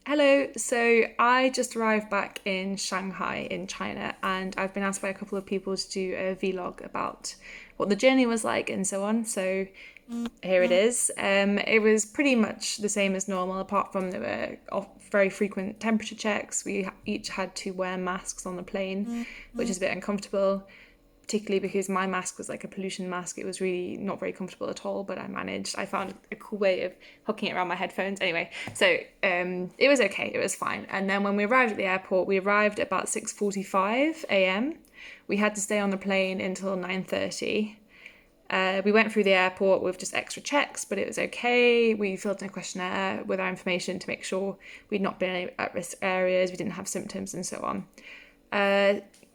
Hello, so I just arrived back in Shanghai in China, and I've been asked by a couple of people to do a vlog about what the journey was like and so on. So here it is. It was pretty much the same as normal, apart from there were very frequent temperature checks. We each had to wear masks on the plane, which is a bit uncomfortable, particularly because my mask was like a pollution mask. It was really not very comfortable at all, but I managed. I found a cool way of hooking it around my headphones. Anyway, so it was okay. It was fine. And then when we arrived at the airport, we arrived at about 6:45 a.m. We had to stay on the plane until 9:30. We went through the airport with just extra checks, but it was okay. We filled in a questionnaire with our information to make sure we'd not been in at-risk areas, we didn't have symptoms and so on.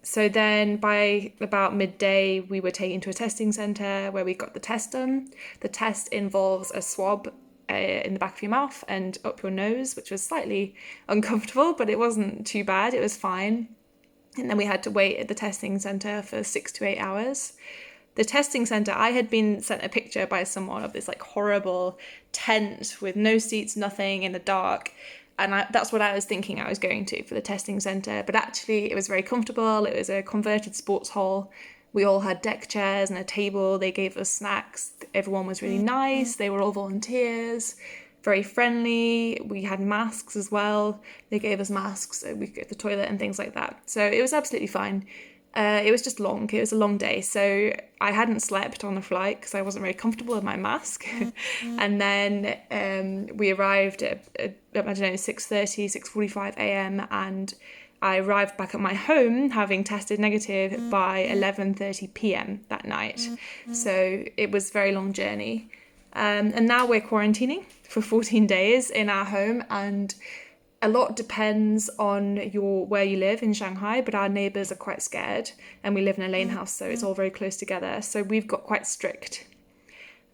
So then by about midday, we were taken to a testing centre where we got the test done. The test involves a swab in the back of your mouth and up your nose, which was slightly uncomfortable, but it wasn't too bad. It was fine. And then we had to wait at the testing centre for 6 to 8 hours. The testing centre, I had been sent a picture by someone of this like horrible tent with no seats, nothing, in the dark. And that's what I was thinking I was going to for the testing centre. But actually, it was very comfortable. It was a converted sports hall. We all had deck chairs and a table. They gave us snacks. Everyone was really nice. They were all volunteers, very friendly. We had masks as well. They gave us masks so we could go to the toilet and things like that. So it was absolutely fine. It was just long. It was a long day. So I hadn't slept on the flight because I wasn't very comfortable with my mask. And then we arrived at, I don't know, 6:30, 6:45 a.m. And I arrived back at my home having tested negative by 11:30 p.m. that night. So it was a very long journey. And now we're quarantining for 14 days in our home, and a lot depends on where you live in Shanghai, but our neighbours are quite scared, and we live in a lane house, so it's all very close together. So we've got quite strict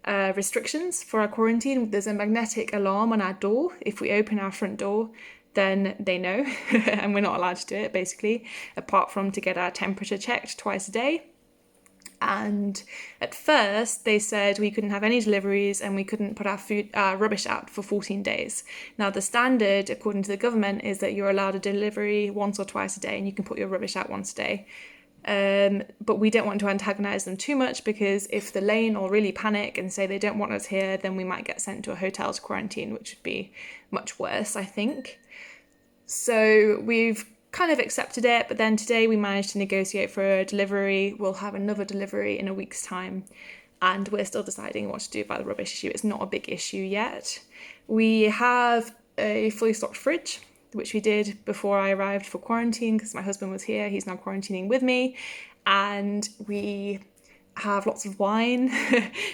restrictions for our quarantine. There's a magnetic alarm on our door. If we open our front door, then they know, and we're not allowed to do it, basically, apart from to get our temperature checked twice a day. And at first they said we couldn't have any deliveries and we couldn't put our rubbish out for 14 days. Now the standard, according to the government, is that you're allowed a delivery once or twice a day and you can put your rubbish out once a day. But we don't want to antagonise them too much, because if the lane will really panic and say they don't want us here, then we might get sent to a hotel to quarantine, which would be much worse, I think. So we've kind of accepted it, but then today we managed to negotiate for a delivery. We'll have another delivery in a week's time, and we're still deciding what to do about the rubbish issue. It's not a big issue yet. We have a fully stocked fridge, which we did before I arrived for quarantine because my husband was here. He's now quarantining with me, and we have lots of wine.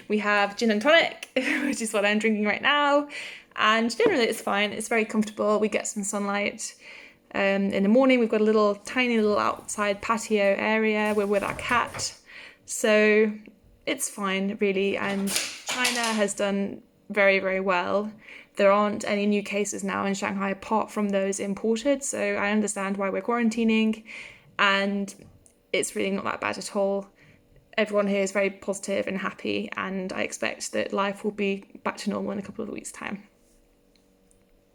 We have gin and tonic, which is what I'm drinking right now, and generally it's fine. It's very comfortable. We get some sunlight. In the morning, we've got a tiny little outside patio area. We're with our cat. So it's fine, really. And China has done very, very well. There aren't any new cases now in Shanghai apart from those imported. So I understand why we're quarantining. And it's really not that bad at all. Everyone here is very positive and happy. And I expect that life will be back to normal in a couple of weeks' time.